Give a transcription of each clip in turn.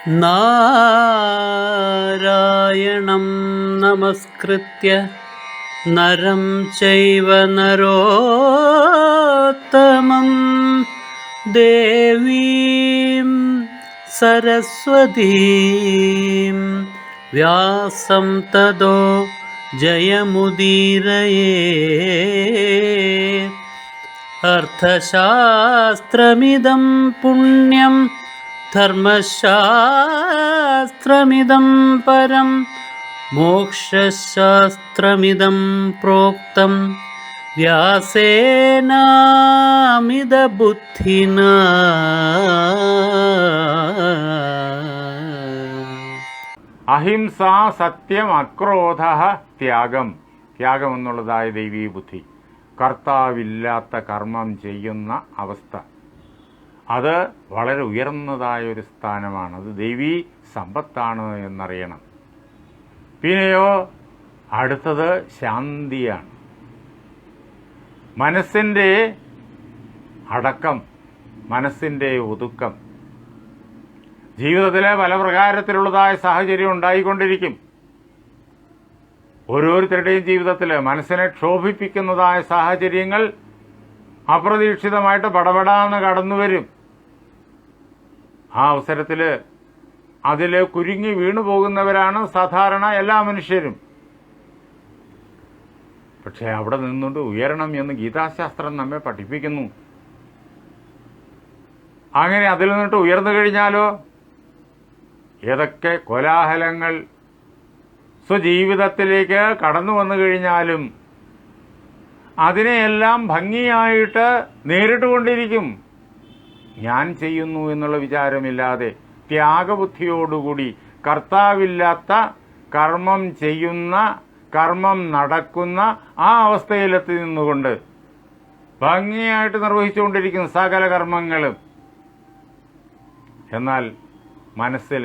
നാരായണം നമസ്കൃത്യ നരം ചൈവ നരോത്തമം ദേവീം സരസ്വതീം വ്യാസം തതോ ജയമുദീരയേ. അർത്ഥശാസ്ത്രമിദം പുണ്യം ധർമ്മശാസ്ത്രമിദം പരം മോക്ഷശാസ്ത്രമിദം പ്രോക്തം വ്യാസേനാമിതബുദ്ധിനാ. അഹിംസ, സത്യം, അക്രോധ, ത്യാഗം. ത്യാഗം എന്നുള്ളതായ ദൈവീ ബുദ്ധി, കർത്താവില്ലാത്ത കർമ്മം ചെയ്യുന്ന അവസ്ഥ, അത് വളരെ ഉയർന്നതായ ഒരു സ്ഥാനമാണ്. അത് ദൈവീ സമ്പത്താണ് എന്നറിയണം. പിന്നെയോ അടുത്തത് ശാന്തിയാണ്. മനസ്സിൻ്റെ അടക്കം, മനസ്സിൻ്റെ ഒതുക്കം. ജീവിതത്തിലെ പല പ്രകാരത്തിലുള്ളതായ സാഹചര്യം ഉണ്ടായിക്കൊണ്ടിരിക്കും. ഓരോരുത്തരുടെയും ജീവിതത്തിൽ മനസ്സിനെ ക്ഷോഭിപ്പിക്കുന്നതായ സാഹചര്യങ്ങൾ അപ്രതീക്ഷിതമായിട്ട് പടപടാന്ന് കടന്നു വരും. ആ അവസരത്തിൽ അതിൽ കുരുങ്ങി വീണു പോകുന്നവരാണ് സാധാരണ എല്ലാ മനുഷ്യരും. പക്ഷേ അവിടെ നിന്നുകൊണ്ട് ഉയരണം എന്ന് ഗീതാശാസ്ത്രം നമ്മെ പഠിപ്പിക്കുന്നു. അങ്ങനെ അതിൽ നിന്നിട്ട് ഉയർന്നു കഴിഞ്ഞാലോ ഏതൊക്കെ കോലാഹലങ്ങൾ സ്വജീവിതത്തിലേക്ക് കടന്നു വന്നു കഴിഞ്ഞാലും അതിനെയെല്ലാം ഭംഗിയായിട്ട് നേരിട്ടുകൊണ്ടിരിക്കും. ഞാൻ ചെയ്യുന്നു എന്നുള്ള വിചാരമില്ലാതെ ത്യാഗബുദ്ധിയോടുകൂടി കർത്താവില്ലാത്ത കർമ്മം ചെയ്യുന്ന, കർമ്മം നടക്കുന്ന ആ അവസ്ഥയിലെത്തി നിന്നുകൊണ്ട് ഭംഗിയായിട്ട് നിർവഹിച്ചുകൊണ്ടിരിക്കുന്ന സകല കർമ്മങ്ങളും. എന്നാൽ മനസ്സിൽ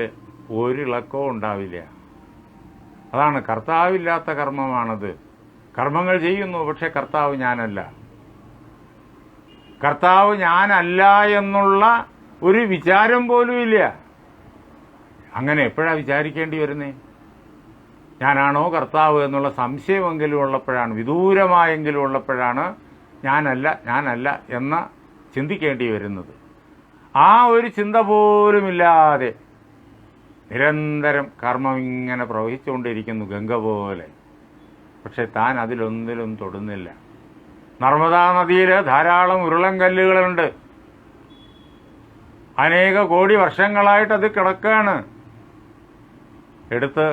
ഒരിളക്കവും ഉണ്ടാവില്ല. അതാണ് കർത്താവില്ലാത്ത കർമ്മമാണത്. കർമ്മങ്ങൾ ചെയ്യുന്നു, പക്ഷെ കർത്താവ് ഞാനല്ല. കർത്താവ് ഞാനല്ല എന്നുള്ള ഒരു വിചാരം പോലും ഇല്ല. അങ്ങനെ എപ്പോഴാണ് വിചാരിക്കേണ്ടി വരുന്നേ? ഞാനാണോ കർത്താവ് എന്നുള്ള സംശയമെങ്കിലും ഉള്ളപ്പോഴാണ്, വിദൂരമായെങ്കിലും ഉള്ളപ്പോഴാണ് ഞാനല്ല എന്ന് ചിന്തിക്കേണ്ടി വരുന്നത്. ആ ഒരു ചിന്ത പോലുമില്ലാതെ നിരന്തരം കർമ്മം ഇങ്ങനെ പ്രവഹിച്ചുകൊണ്ടിരിക്കുന്നു, ഗംഗ പോലെ. പക്ഷെ താൻ അതിലൊന്നിലും തൊടുന്നില്ല. നർമ്മദാ നദിയിൽ ധാരാളം ഉരുളൻകല്ലുകളുണ്ട്. അനേക കോടി വർഷങ്ങളായിട്ട് അത് കിടക്കുകയാണ്. എടുത്ത്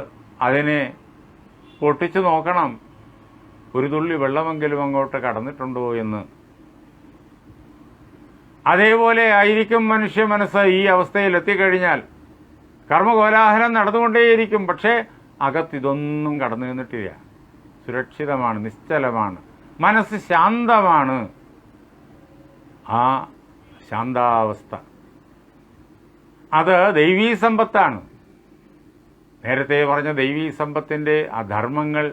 അതിനെ പൊട്ടിച്ചു നോക്കണം, ഒരു തുള്ളി വെള്ളമെങ്കിലും അങ്ങോട്ട് കടന്നിട്ടുണ്ടോ എന്ന്. അതേപോലെ ആയിരിക്കും മനുഷ്യ മനസ്സ്. ഈ അവസ്ഥയിൽ എത്തിക്കഴിഞ്ഞാൽ കർമ്മകോലാഹലം നടന്നുകൊണ്ടേയിരിക്കും, പക്ഷേ അകത്തിതൊന്നും കടന്നു നിന്നിട്ടില്ല. സുരക്ഷിതമാണ്, നിശ്ചലമാണ്, മനസ്സ് ശാന്തമാണ്. ആ ശാന്താവസ്ഥ അത് ദൈവീ സമ്പത്താണ്. നേരത്തെ പറഞ്ഞ ദൈവീ സമ്പത്തിൻ്റെ ആ ധർമ്മങ്ങൾ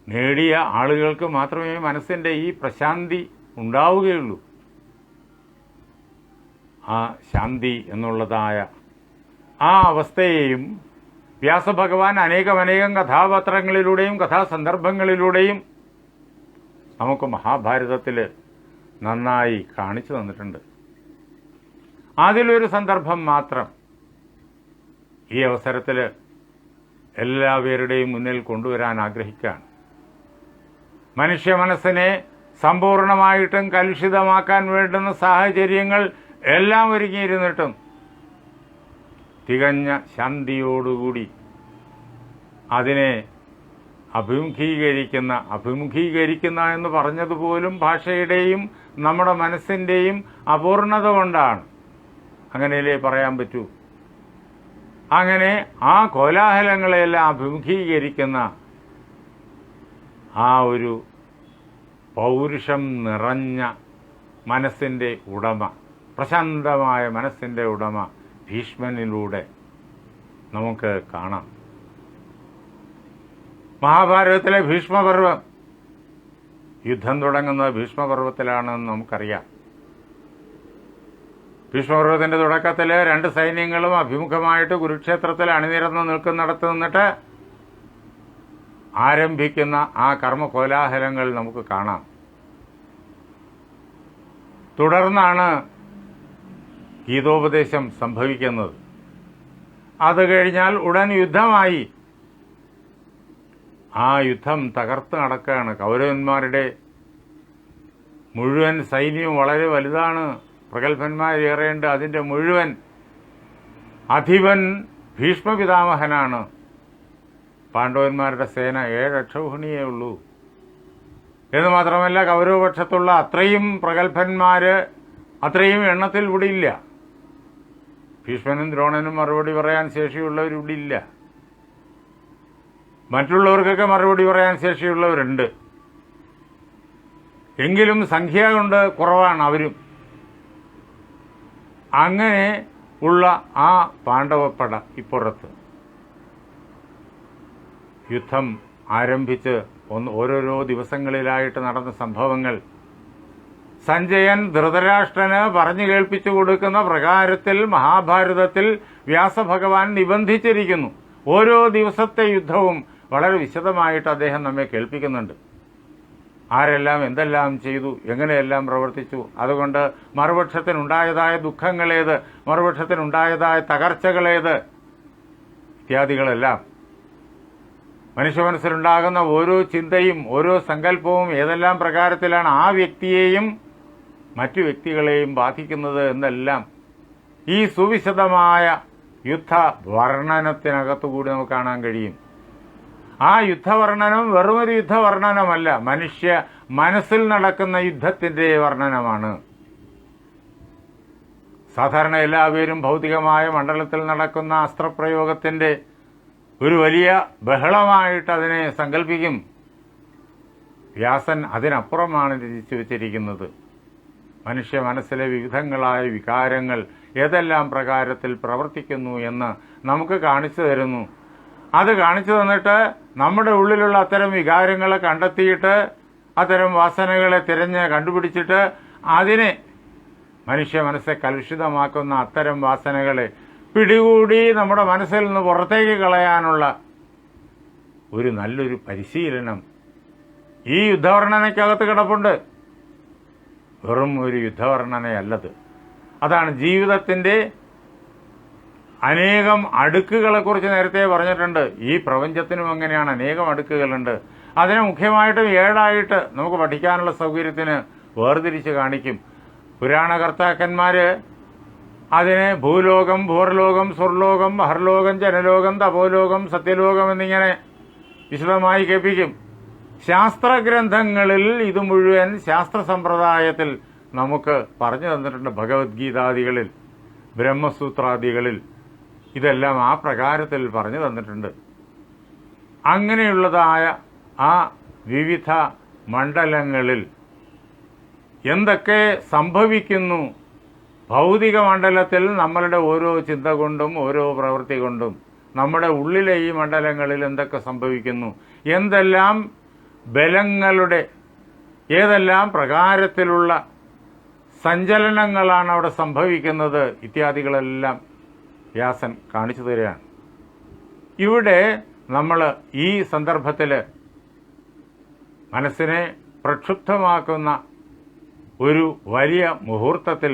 നേടിയ ആളുകൾക്ക് മാത്രമേ മനസ്സിൻ്റെ ഈ പ്രശാന്തി ഉണ്ടാവുകയുള്ളൂ. ആ ശാന്തി എന്നുള്ളതായ ആ അവസ്ഥയെയും വ്യാസഭഗവാൻ അനേകം കഥാപാത്രങ്ങളിലൂടെയും കഥാസന്ദർഭങ്ങളിലൂടെയും നമുക്ക് മഹാഭാരതത്തിൽ നന്നായി കാണിച്ചു തന്നിട്ടുണ്ട്. അതിലൊരു സന്ദർഭം മാത്രം ഈ അവസരത്തിൽ എല്ലാവരുടെയും മുന്നിൽ കൊണ്ടുവരാൻ ആഗ്രഹിക്കുകയാണ്. മനുഷ്യ മനസ്സിനെ സമ്പൂർണമായിട്ടും കലുഷിതമാക്കാൻ വേണ്ടുന്ന സാഹചര്യങ്ങൾ എല്ലാം ഒരുങ്ങിയിരുന്നിട്ടും തികഞ്ഞ ശാന്തിയോടുകൂടി അതിനെ അഭിമുഖീകരിക്കുന്ന എന്ന് പറഞ്ഞതുപോലും ഭാഷയുടെയും നമ്മുടെ മനസ്സിൻ്റെയും അപൂർണത കൊണ്ടാണ്. അങ്ങനെയല്ലേ പറയാൻ പറ്റൂ. അങ്ങനെ ആ കോലാഹലങ്ങളെല്ലാം അഭിമുഖീകരിക്കുന്ന ആ ഒരു പൗരുഷം നിറഞ്ഞ മനസ്സിൻ്റെ ഉടമ, പ്രശാന്തമായ മനസ്സിൻ്റെ ഉടമ ഭീഷ്മനിലൂടെ നമുക്ക് കാണാം. മഹാഭാരതത്തിലെ ഭീഷ്മപർവം, യുദ്ധം തുടങ്ങുന്നത് ഭീഷ്മപർവത്തിലാണെന്ന് നമുക്കറിയാം. ഭീഷ്മപർവ്വത്തിന്റെ തുടക്കത്തിൽ 2 സൈന്യങ്ങളും അഭിമുഖമായിട്ട് കുരുക്ഷേത്രത്തിൽ അണിനിരന്ന് നിൽക്കുന്നിടത്ത് നിന്നിട്ട് ആരംഭിക്കുന്ന ആ കർമ്മകോലാഹലങ്ങൾ നമുക്ക് കാണാം. തുടർന്നാണ് ഗീതോപദേശം സംഭവിക്കുന്നത്. അത് കഴിഞ്ഞാൽ ഉടൻ യുദ്ധമായി. ആ യുദ്ധം തകർത്ത് നടക്കുകയാണ്. കൗരവന്മാരുടെ മുഴുവൻ സൈന്യവും വളരെ വലുതാണ്, പ്രഗത്ഭന്മാരേറെയുണ്ട്. അതിൻ്റെ മുഴുവൻ അധിപൻ ഭീഷ്മപിതാമഹനാണ്. പാണ്ഡവന്മാരുടെ സേന 7 അക്ഷൗഹിണിയേ ഉള്ളൂ. എന്ന് മാത്രമല്ല, കൗരവപക്ഷത്തുള്ള അത്രയും പ്രഗത്ഭന്മാർ അത്രയും എണ്ണത്തിൽ ഇവിടെ ഇല്ല. ഭീഷ്മനും ദ്രോണനും മറുപടി പറയാൻ ശേഷിയുള്ളവരിവിടെ ഇല്ല. മറ്റുള്ളവർക്കൊക്കെ മറുപടി പറയാൻ ശേഷിയുള്ളവരുണ്ട്. എങ്കിലും സംഖ്യ കൊണ്ട് കുറവാണ് അവരും. അങ്ങനെ ഉള്ള ആ പാണ്ഡവപ്പട ഇപ്പുറത്ത് യുദ്ധം ആരംഭിച്ച് ഓരോരോ ദിവസങ്ങളിലായിട്ട് നടന്ന സംഭവങ്ങൾ സഞ്ജയൻ ധൃതരാഷ്ട്രന് പറഞ്ഞു കേൾപ്പിച്ചു കൊടുക്കുന്ന പ്രകാരത്തിൽ മഹാഭാരതത്തിൽ വ്യാസഭഗവാൻ നിബന്ധിച്ചിരിക്കുന്നു. ഓരോ ദിവസത്തെ യുദ്ധവും വളരെ വിശദമായിട്ട് അദ്ദേഹം നമ്മെ കേൾപ്പിക്കുന്നുണ്ട്. ആരെല്ലാം എന്തെല്ലാം ചെയ്തു, എങ്ങനെയെല്ലാം പ്രവർത്തിച്ചു, അതുകൊണ്ട് മറുപക്ഷത്തിനുണ്ടായതായ ദുഃഖങ്ങളേത്, മറുപക്ഷത്തിനുണ്ടായതായ തകർച്ചകളേത് ഇത്യാദികളെല്ലാം മനുഷ്യ മനസ്സിലുണ്ടാകുന്ന ഓരോ ചിന്തയും ഓരോ സങ്കല്പവും ഏതെല്ലാം പ്രകാരത്തിലാണ് ആ വ്യക്തിയെയും മറ്റു വ്യക്തികളെയും ബാധിക്കുന്നത് എന്നെല്ലാം ഈ സുവിശദമായ യുദ്ധ വർണ്ണനത്തിനകത്തുകൂടി നമുക്ക് കാണാൻ കഴിയും. ആ യുദ്ധവർണ്ണനം വെറുമൊരു യുദ്ധവർണ്ണനമല്ല, മനുഷ്യ മനസ്സിൽ നടക്കുന്ന യുദ്ധത്തിന്റെ വർണ്ണനമാണ്. സാധാരണ എല്ലാവരും ഭൗതികമായ മണ്ഡലത്തിൽ നടക്കുന്ന അസ്ത്രപ്രയോഗത്തിന്റെ ഒരു വലിയ ബഹളമായിട്ട് അതിനെ സങ്കല്പിക്കും. വ്യാസൻ അതിനപ്പുറമാണ് രചിച്ചു വച്ചിരിക്കുന്നത്. മനുഷ്യ മനസ്സിലെ വിവിധങ്ങളായ വികാരങ്ങൾ ഏതെല്ലാം പ്രകാരത്തിൽ പ്രവർത്തിക്കുന്നു എന്ന് നമുക്ക് കാണിച്ചു തരുന്നു. അത് കാണിച്ചു തന്നിട്ട് നമ്മുടെ ഉള്ളിലുള്ള അത്തരം വികാരങ്ങളെ കണ്ടെത്തിയിട്ട് അത്തരം വാസനകളെ തിരഞ്ഞ് കണ്ടുപിടിച്ചിട്ട് അതിനെ മനുഷ്യ മനസ്സെ കലുഷിതമാക്കുന്ന അത്തരം വാസനകളെ പിടികൂടി നമ്മുടെ മനസ്സിൽ നിന്ന് പുറത്തേക്ക് കളയാനുള്ള ഒരു നല്ലൊരു പരിശീലനം ഈ യുദ്ധവർണ്ണനയ്ക്കകത്ത് കിടപ്പുണ്ട്. വെറും ഒരു യുദ്ധവർണ്ണനയല്ലത്. അതാണ് ജീവിതത്തിന്റെ അനേകം അടുക്കുകളെക്കുറിച്ച് നേരത്തെ പറഞ്ഞിട്ടുണ്ട്. ഈ പ്രപഞ്ചത്തിനും അങ്ങനെയാണ്, അനേകം അടുക്കുകളുണ്ട്. അതിനെ മുഖ്യമായിട്ടും 7ആയിട്ട് നമുക്ക് പഠിക്കാനുള്ള സൗകര്യത്തിന് വേർതിരിച്ച് കാണിക്കും. പുരാണകർത്താക്കന്മാര് അതിനെ ഭൂലോകം, ഭൂർലോകം, സ്വർലോകം, മഹർലോകം, ജനലോകം, തപോലോകം, സത്യലോകം എന്നിങ്ങനെ വിശദമായി കേൾപ്പിക്കും. ശാസ്ത്രഗ്രന്ഥങ്ങളിൽ ഇത് മുഴുവൻ ശാസ്ത്ര സമ്പ്രദായത്തിൽ നമുക്ക് പറഞ്ഞു തന്നിട്ടുണ്ട്. ഭഗവത്ഗീതാദികളിൽ, ബ്രഹ്മസൂത്രാദികളിൽ ഇതെല്ലാം ആ പ്രകാരത്തിൽ പറഞ്ഞു തന്നിട്ടുണ്ട്. അങ്ങനെയുള്ളതായ ആ വിവിധ മണ്ഡലങ്ങളിൽ എന്തൊക്കെ സംഭവിക്കുന്നു, ഭൗതിക മണ്ഡലത്തിൽ നമ്മളുടെ ഓരോ ചിന്ത കൊണ്ടും ഓരോ പ്രവൃത്തി കൊണ്ടും നമ്മുടെ ഉള്ളിലെ ഈ മണ്ഡലങ്ങളിൽ എന്തൊക്കെ സംഭവിക്കുന്നു, എന്തെല്ലാം ബലങ്ങളുടെ ഏതെല്ലാം പ്രകാരത്തിലുള്ള സഞ്ചലനങ്ങളാണ് അവിടെ സംഭവിക്കുന്നത് ഇത്യാദികളെല്ലാം വ്യാസൻ കാണിച്ചു തരികയാണ്. ഇവിടെ നമ്മൾ ഈ സന്ദർഭത്തിൽ മനസ്സിനെ പ്രക്ഷുബ്ധമാക്കുന്ന ഒരു വലിയ മുഹൂർത്തത്തിൽ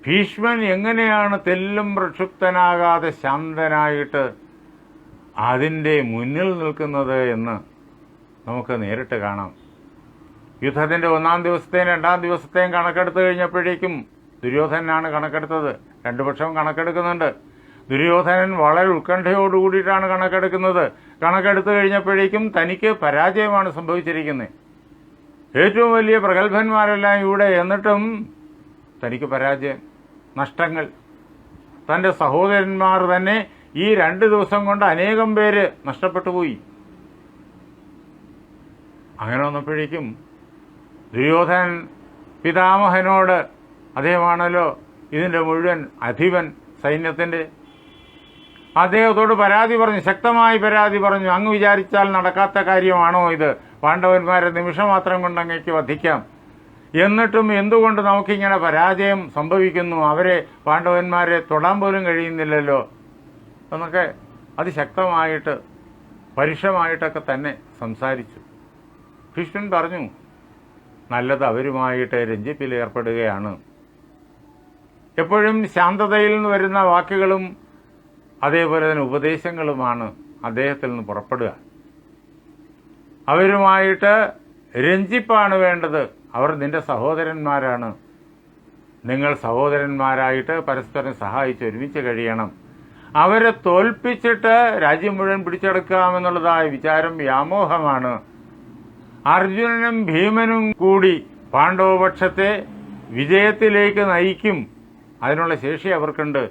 ഭീഷ്മൻ എങ്ങനെയാണ് തെല്ലും പ്രക്ഷുബ്ധനാകാതെ ശാന്തനായിട്ട് അതിൻ്റെ മുന്നിൽ നിൽക്കുന്നത് എന്ന് നമുക്ക് നേരിട്ട് കാണാം. യുദ്ധത്തിന്റെ 1-ാം ദിവസത്തെയും 2-ാം ദിവസത്തെയും കണക്കെടുത്തു കഴിഞ്ഞപ്പോഴേക്കും ദുര്യോധനാണ് കണക്കെടുത്തത്. 2 പക്ഷവും കണക്കെടുക്കുന്നുണ്ട്. ദുര്യോധനൻ വളരെ ഉത്കണ്ഠയോടുകൂടിയിട്ടാണ് കണക്കെടുക്കുന്നത്. കണക്കെടുത്തു കഴിഞ്ഞപ്പോഴേക്കും തനിക്ക് പരാജയമാണ് സംഭവിച്ചിരിക്കുന്നത്. ഏറ്റവും വലിയ പ്രഗത്ഭന്മാരെല്ലാം ഇവിടെ, എന്നിട്ടും തനിക്ക് പരാജയം, നഷ്ടങ്ങൾ. തൻ്റെ സഹോദരന്മാർ തന്നെ ഈ 2 ദിവസം കൊണ്ട് അനേകം പേര് നഷ്ടപ്പെട്ടു പോയി. അങ്ങനെ വന്നപ്പോഴേക്കും ദുര്യോധനൻ പിതാമഹനോട്, അദ്ദേഹമാണല്ലോ ഇതിൻ്റെ മുഴുവൻ അധിപൻ സൈന്യത്തിൻ്റെ, അദ്ദേഹത്തോട് പരാതി പറഞ്ഞു, ശക്തമായി പരാതി പറഞ്ഞു. അങ്ങ് വിചാരിച്ചാൽ നടക്കാത്ത കാര്യമാണോ ഇത്? പാണ്ഡവന്മാരെ നിമിഷമാത്രം കൊണ്ട് അങ്ങേക്ക് വധിക്കാം എന്നിട്ടും എന്തുകൊണ്ട് നമുക്കിങ്ങനെ പരാജയം സംഭവിക്കുന്നു, അവരെ പാണ്ഡവന്മാരെ തൊടാൻ പോലും കഴിയുന്നില്ലല്ലോ എന്നൊക്കെ അതിശക്തമായിട്ട് പരുഷമായിട്ടൊക്കെ തന്നെ സംസാരിച്ചു. ഭീഷ്മൻ പറഞ്ഞു, നല്ലത് അവരുമായിട്ട് രഞ്ജിപ്പിൽ ഏർപ്പെടുകയാണ്. എപ്പോഴും ശാന്തതയിൽ നിന്ന് വരുന്ന വാക്കുകളും അതേപോലെ തന്നെ ഉപദേശങ്ങളുമാണ് അദ്ദേഹത്തിൽ നിന്ന് പുറപ്പെടുക. അവരുമായിട്ട് രഞ്ജിപ്പാണ് വേണ്ടത്. അവർ നിന്റെ സഹോദരന്മാരാണ്. നിങ്ങൾ സഹോദരന്മാരായിട്ട് പരസ്പരം സഹായിച്ച് ഒരുമിച്ച് കഴിയണം. അവരെ തോൽപ്പിച്ചിട്ട് രാജ്യം മുഴുവൻ പിടിച്ചെടുക്കാമെന്നുള്ളതായ വിചാരം വ്യാമോഹമാണ്. അർജുനനും ഭീമനും കൂടി പാണ്ഡവപക്ഷത്തെ വിജയത്തിലേക്ക് നയിക്കും. അതിനുള്ള ശേഷി അവർക്കുണ്ട്.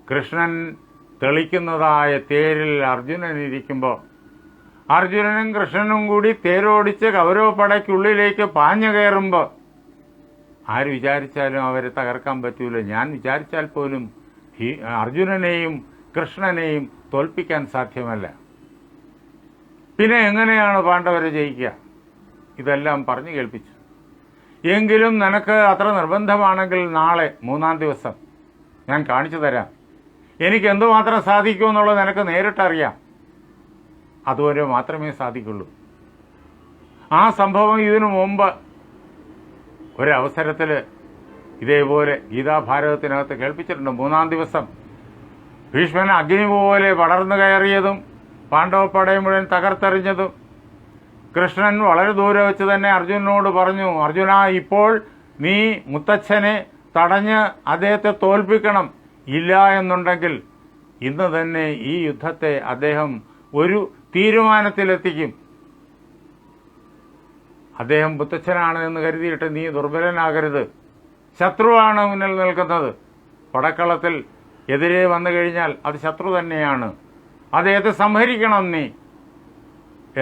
കൃഷ്ണൻ തെളിക്കുന്നതായ തേരിൽ അർജുനൻ ഇരിക്കുമ്പോൾ അർജുനനും കൃഷ്ണനും കൂടി തേരോടിച്ച് കൗരവപ്പടയ്ക്കുള്ളിലേക്ക് പാഞ്ഞു കയറുമ്പോൾ ആര് വിചാരിച്ചാലും അവരെ തകർക്കാൻ പറ്റൂല. ഞാൻ വിചാരിച്ചാൽ പോലും അർജുനനെയും കൃഷ്ണനെയും തോൽപ്പിക്കാൻ സാധ്യമല്ല. പിന്നെ എങ്ങനെയാണ് പാണ്ഡവരെ ജയിക്കുക? ഇതെല്ലാം പറഞ്ഞു കേൾപ്പിച്ചു. എങ്കിലും നിനക്ക് അത്ര നിർബന്ധമാണെങ്കിൽ നാളെ 3-ാം ദിവസം ഞാൻ കാണിച്ചു തരാം. എനിക്ക് എന്തുമാത്രം സാധിക്കുമെന്നുള്ളത് നിനക്ക് നേരിട്ടറിയാം. അതുവരെ മാത്രമേ സാധിക്കുള്ളൂ. ആ സംഭവം ഇതിനു മുമ്പ് ഒരവസരത്തിൽ ഇതേപോലെ ഗീതാഭാരതത്തിനകത്ത് കേൾപ്പിച്ചിട്ടുണ്ട്. 3-ാം ദിവസം ഭീഷ്മൻ അഗ്നി പോലെ പടർന്നു കയറിയതും പാണ്ഡവപ്പടയെ മുഴുവൻ തകർത്തെറിഞ്ഞതും കൃഷ്ണൻ വളരെ ദൂരെ വെച്ച് തന്നെ അർജുനനോട് പറഞ്ഞു, അർജുന, ഇപ്പോൾ നീ മുത്തച്ഛനെ തടഞ്ഞ് അദ്ദേഹത്തെ തോൽപ്പിക്കണം. ഇല്ല എന്നുണ്ടെങ്കിൽ ഇന്ന് തന്നെ ഈ യുദ്ധത്തെ അദ്ദേഹം ഒരു തീരുമാനത്തിലെത്തിക്കും. അദ്ദേഹം മുത്തച്ഛനാണ് എന്ന് കരുതിയിട്ട് നീ ദുർബലനാകരുത്. ശത്രുവാണ് മുന്നിൽ നിൽക്കുന്നത്. പടക്കളത്തിൽ എതിരെ വന്നു കഴിഞ്ഞാൽ അത് ശത്രു തന്നെയാണ്. അദ്ദേഹത്തെ സംഹരിക്കണം നീ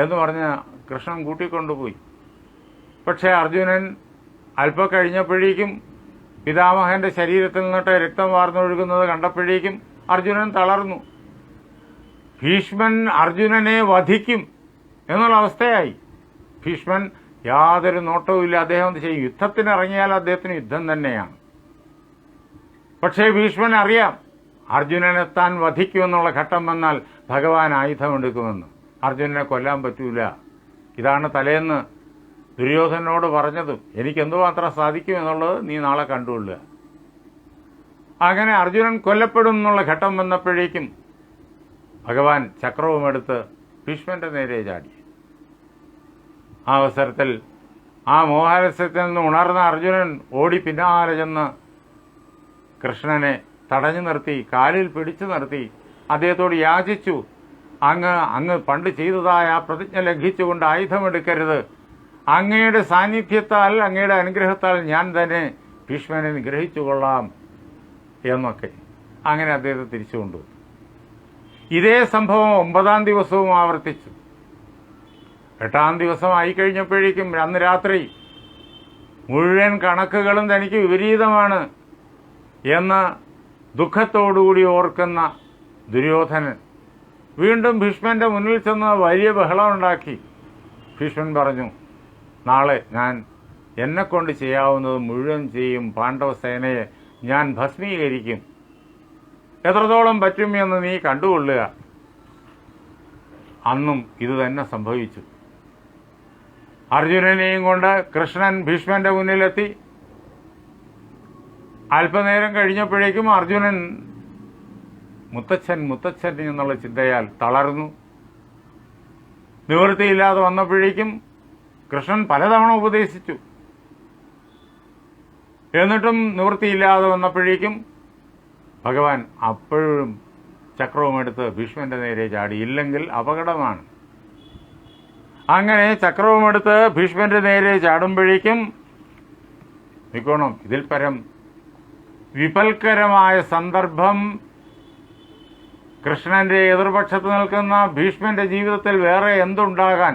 എന്ന് പറഞ്ഞ് കൃഷ്ണൻ കൂട്ടിക്കൊണ്ടുപോയി. പക്ഷേ അർജുനൻ അല്പം കഴിഞ്ഞപ്പോഴേക്കും പിതാമഹന്റെ ശരീരത്തിൽ നിന്നിട്ട് രക്തം വാർന്നൊഴുകുന്നത് കണ്ടപ്പോഴേക്കും അർജുനൻ തളർന്നു. ഭീഷ്മൻ അർജുനനെ വധിക്കും എന്നുള്ള അവസ്ഥയായി. ഭീഷ്മൻ യാതൊരു നോട്ടവുമില്ല. അദ്ദേഹം എന്ത് ചെയ്യും? യുദ്ധത്തിനിറങ്ങിയാൽ അദ്ദേഹത്തിന് യുദ്ധം തന്നെയാണ്. പക്ഷേ ഭീഷ്മൻ അറിയാം, അർജുനനെ താൻ വധിക്കുമെന്നുള്ള ഘട്ടം വന്നാൽ ഭഗവാൻ ആയുധമെടുക്കുമെന്ന്. അർജുനനെ കൊല്ലാൻ പറ്റൂല. ഇതാണ് തലേന്ന് ദുര്യോധനോട് പറഞ്ഞത്. എനിക്കെന്തുമാത്രം സാധിക്കുമെന്നുള്ളത് നീ നാളെ കണ്ടുകൊള്ളുക. അങ്ങനെ അർജുനൻ കൊല്ലപ്പെടും എന്നുള്ള ഘട്ടം വന്നപ്പോഴേക്കും ഭഗവാൻ ചക്രവുമെടുത്ത് ഭീഷ്മന്റെ നേരെ ചാടി. ആ അവസരത്തിൽ ആ മോഹാലസ്യത്തിൽ നിന്ന് ഉണർന്ന അർജുനൻ ഓടി പിന്നാലെ ചെന്ന് കൃഷ്ണനെ തടഞ്ഞു നിർത്തി, കാലിൽ പിടിച്ചു നിർത്തി അദ്ദേഹത്തോട് യാചിച്ചു, അങ്ങ് പണ്ട് ചെയ്തതായ ആ പ്രതിജ്ഞ ലംഘിച്ചുകൊണ്ട് ആയുധമെടുക്കരുത്. അങ്ങയുടെ സാന്നിധ്യത്താൽ, അങ്ങയുടെ അനുഗ്രഹത്താൽ ഞാൻ തന്നെ ഭീഷ്മനെ നിഗ്രഹിച്ചുകൊള്ളാം എന്നൊക്കെ. അങ്ങനെ അദ്ദേഹത്തെ തിരിച്ചു കൊണ്ടുപോയി. ഇതേ സംഭവം 9-ാം ദിവസവും ആവർത്തിച്ചു. 8-ാം ദിവസം ആയിക്കഴിഞ്ഞപ്പോഴേക്കും അന്ന് രാത്രി മുഴുവൻ കണക്കുകളും തനിക്ക് വിപരീതമാണ് എന്ന് ദുഃഖത്തോടുകൂടി ഓർക്കുന്ന ദുര്യോധനൻ വീണ്ടും ഭീഷ്മന്റെ മുന്നിൽ ചെന്ന് വലിയ ബഹളമുണ്ടാക്കി. ഭീഷ്മൻ പറഞ്ഞു, നാളെ ഞാൻ എന്നെക്കൊണ്ട് ചെയ്യാവുന്നത് മുഴുവൻ ചെയ്യും. പാണ്ഡവസേനയെ ഞാൻ ഭസ്മീകരിക്കും. എത്രത്തോളം പറ്റും എന്ന് നീ കണ്ടുകൊള്ളുക. അന്നും ഇത് തന്നെ സംഭവിച്ചു. അർജുനനെയും കൊണ്ട് കൃഷ്ണൻ ഭീഷ്മന്റെ മുന്നിലെത്തി. അല്പനേരം കഴിഞ്ഞപ്പോഴേക്കും അർജുനൻ മുത്തച്ഛൻ എന്നുള്ള ചിന്തയാൽ തളർന്നു. നിവൃത്തിയില്ലാതെ വന്നപ്പോഴേക്കും കൃഷ്ണൻ പലതവണ ഉപദേശിച്ചു. എന്നിട്ടും നിവൃത്തിയില്ലാതെ വന്നപ്പോഴേക്കും ഭഗവാൻ അപ്പോഴും ചക്രവുമെടുത്ത് ഭീഷ്മന്റെ നേരെ ചാടി. ഇല്ലെങ്കിൽ അപകടമാണ്. അങ്ങനെ ചക്രവുമെടുത്ത് ഭീഷ്മന്റെ നേരെ ചാടുമ്പോഴേക്കും നിൽക്കണം, ഇതിൽ പരം വിപൽക്കരമായ സന്ദർഭം കൃഷ്ണന്റെ എതിർപക്ഷത്ത് നിൽക്കുന്ന ഭീഷ്മന്റെ ജീവിതത്തിൽ വേറെ എന്തുണ്ടാകാൻ?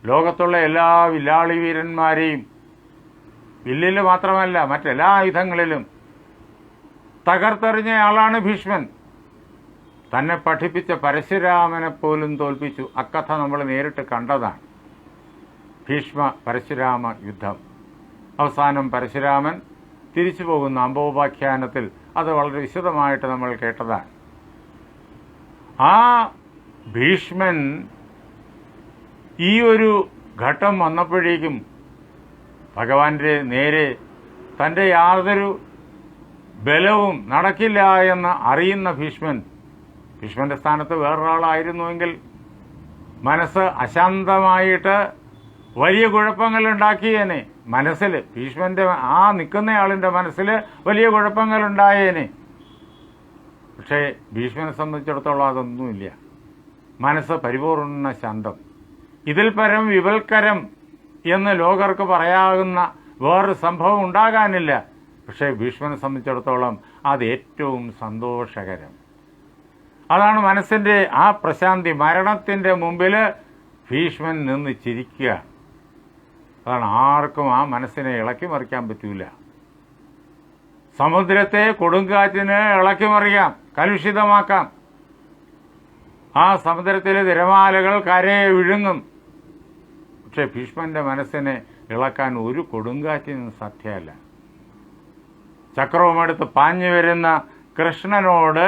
ലോകത്തുള്ള എല്ലാ വില്ലാളി വീരന്മാരെയും, വില്ലിൽ മാത്രമല്ല മറ്റെല്ലാ ആയുധങ്ങളിലും തകർത്തെറിഞ്ഞയാളാണ് ഭീഷ്മൻ. തന്നെ പഠിപ്പിച്ച പരശുരാമനെ പോലും തോൽപ്പിച്ചു. അക്കഥ നമ്മൾ നേരിട്ട് കണ്ടതാണ്. ഭീഷ്മ പരശുരാമ യുദ്ധം. അവസാനം പരശുരാമൻ തിരിച്ചു പോകുന്ന അംബോപാഖ്യാനത്തിൽ അത് വളരെ വിശദമായിട്ട് നമ്മൾ കേട്ടതാണ്. ആ ഭീഷ്മൻ ഈ ഒരു ഘട്ടം വന്നപ്പോഴേക്കും ഭഗവാന്റെ നേരെ തൻ്റെ യാതൊരു ബലവും നടക്കില്ല എന്ന് അറിയുന്ന ഭീഷ്മന്റെ സ്ഥാനത്ത് വേറൊരാളായിരുന്നുവെങ്കിൽ മനസ്സ് അശാന്തമായിട്ട് വലിയ കുഴപ്പങ്ങൾ ഉണ്ടാക്കിയേനെ. മനസ്സിൽ ഭീഷ്മന്റെ ആ നിൽക്കുന്നയാളിൻ്റെ മനസ്സിൽ വലിയ കുഴപ്പങ്ങൾ ഉണ്ടായേനെ. പക്ഷേ ഭീഷ്മനെ സംബന്ധിച്ചിടത്തോളം അതൊന്നുമില്ല. മനസ്സ് പരിപൂർണ്ണ ശാന്തം. ഇതിൽ പരം വിവൽക്കരം എന്ന് ലോകർക്ക് പറയാവുന്ന വേറൊരു സംഭവം ഉണ്ടാകാനില്ല. പക്ഷേ ഭീഷ്മനെ സംബന്ധിച്ചിടത്തോളം അത് ഏറ്റവും സന്തോഷകരം. അതാണ് മനസ്സിൻ്റെ ആ പ്രശാന്തി. മരണത്തിൻ്റെ മുമ്പിൽ ഭീഷ്മൻ നിന്ന് ചിരിക്കുക. അതാണ് ആർക്കും ആ മനസ്സിനെ ഇളക്കി മറിക്കാൻ പറ്റൂല. സമുദ്രത്തെ കൊടുങ്കാറ്റിന് ഇളക്കി മറിയാം, കലുഷിതമാക്കാം. ആ സമുദ്രത്തിലെ തിരമാലകൾ കരയെ വിഴുങ്ങും. പക്ഷെ ഭീഷ്മന്റെ മനസ്സിനെ ഇളക്കാൻ ഒരു കൊടുങ്കാറ്റിനും സാധ്യമല്ല. ചക്രവുമെടുത്ത് പാഞ്ഞു വരുന്ന കൃഷ്ണനോട്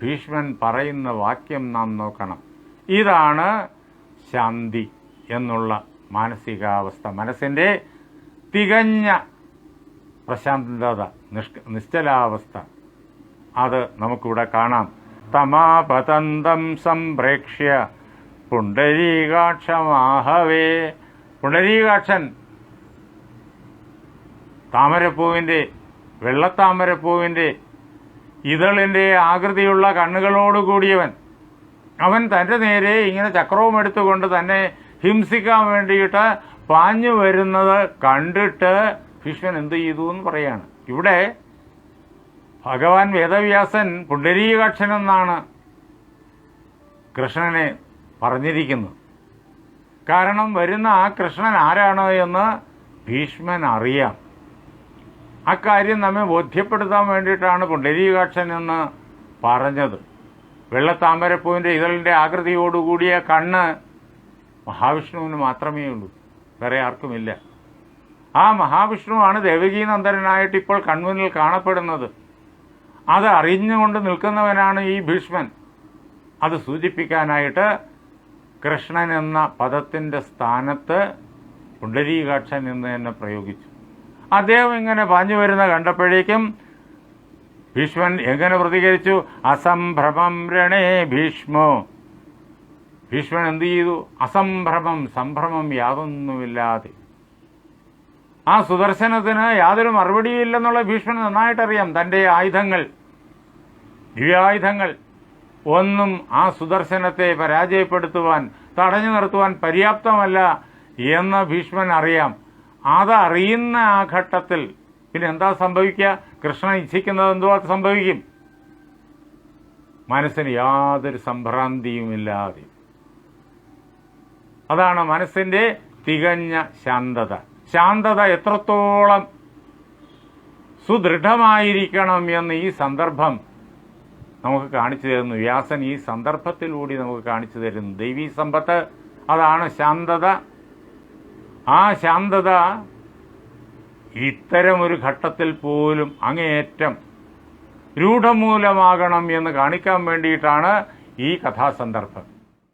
ഭീഷ്മൻ പറയുന്ന വാക്യം നാം നോക്കണം. ഇതാണ് ശാന്തി എന്നുള്ള മാനസികാവസ്ഥ. മനസ്സിൻ്റെ തികഞ്ഞ പ്രശാന്തത, നിശ്ചലാവസ്ഥ. അത് നമുക്കിവിടെ കാണാം. തമാപതന്തം സംപ്രേക്ഷ്യ പുണ്ടരീകാക്ഷമാഹവേ. പുണ്ടരീകാക്ഷൻ താമരപ്പൂവിൻ്റെ, വെള്ളത്താമരപ്പൂവിൻ്റെ ഇതളിൻ്റെ ആകൃതിയുള്ള കണ്ണുകളോടുകൂടിയവൻ. അവൻ തൻ്റെ നേരെ ഇങ്ങനെ ചക്രവും എടുത്തുകൊണ്ട് തന്നെ ഹിംസിക്കാൻ വേണ്ടിയിട്ട് പാഞ്ഞു വരുന്നത് കണ്ടിട്ട് ഭീഷ്മൻ എന്ത് ചെയ്തു എന്ന് പറയാണ്. ഇവിടെ ഭഗവാൻ വേദവ്യാസൻ പുണ്ടരീകാക്ഷനെന്നാണ് കൃഷ്ണനെ പറഞ്ഞിരിക്കുന്നത്. കാരണം വരുന്ന ആ കൃഷ്ണൻ ആരാണ് എന്ന് ഭീഷ്മൻ അറിയാം. അക്കാര്യം നമ്മെ ബോധ്യപ്പെടുത്താൻ വേണ്ടിയിട്ടാണ് പുണ്ടരീകാക്ഷൻ എന്ന് പറഞ്ഞത്. വെള്ളത്താമരപ്പൂവിൻ്റെ ഇതളിൻ്റെ ആകൃതിയോടുകൂടിയ കണ്ണ് മഹാവിഷ്ണുവിന് മാത്രമേ ഉള്ളൂ, വേറെ ആർക്കുമില്ല. ആ മഹാവിഷ്ണുവാണ് ദേവകീനന്ദനായിട്ട് ഇപ്പോൾ കൺമുന്നിൽ കാണപ്പെടുന്നത്. അത് അറിഞ്ഞുകൊണ്ട് നിൽക്കുന്നവനാണ് ഈ ഭീഷ്മൻ. അത് സൂചിപ്പിക്കാനായിട്ട് കൃഷ്ണൻ എന്ന പദത്തിൻ്റെ സ്ഥാനത്ത് പുണ്ടരീകാക്ഷൻ എന്ന് തന്നെ പ്രയോഗിച്ചു. അദ്ദേഹം ഇങ്ങനെ പാഞ്ഞു വരുന്ന കണ്ടപ്പോഴേക്കും ഭീഷ്മൻ എങ്ങനെ പ്രതികരിച്ചു? അസംഭ്രമം രണേ ഭീഷ്മോ. ഭീഷ്മൻ എന്ത് ചെയ്തു? അസംഭ്രമം, സംഭ്രമം യാതൊന്നുമില്ലാതെ. ആ സുദർശനത്തിന് യാതൊരു മറുപടിയില്ലെന്നുള്ള ഭീഷ്മൻ നന്നായിട്ടറിയാം. തൻ്റെ ആയുധങ്ങൾ, ദിവ്യായുധങ്ങൾ ഒന്നും ആ സുദർശനത്തെ പരാജയപ്പെടുത്തുവാൻ, തടഞ്ഞു നിർത്തുവാൻ പര്യാപ്തമല്ല എന്ന് ഭീഷ്മൻ അറിയാം. അതറിയുന്ന ആ ഘട്ടത്തിൽ പിന്നെ എന്താ സംഭവിക്കുക? കൃഷ്ണൻ ഇച്ഛിക്കുന്നത് എന്തോ അത് സംഭവിക്കും. മനസ്സിന് യാതൊരു സംഭ്രാന്തിയുമില്ലാതെ. അതാണ് മനസ്സിൻ്റെ തികഞ്ഞ ശാന്തത. ശാന്തത എത്രത്തോളം സുദൃഢമായിരിക്കണം എന്ന് ഈ സന്ദർഭം നമുക്ക് കാണിച്ചു തരുന്നു. വ്യാസൻ ഈ സന്ദർഭത്തിലൂടെ നമുക്ക് കാണിച്ചു തരുന്നു. ദൈവീ സമ്പത്ത് അതാണ് ശാന്തത. ആ ശാന്തത ഇത്തരമൊരു ഘട്ടത്തിൽ പോലും അങ്ങേയറ്റം രൂഢമൂലമാകണം എന്ന് കാണിക്കാൻ വേണ്ടിയിട്ടാണ് ഈ കഥാസന്ദർഭം.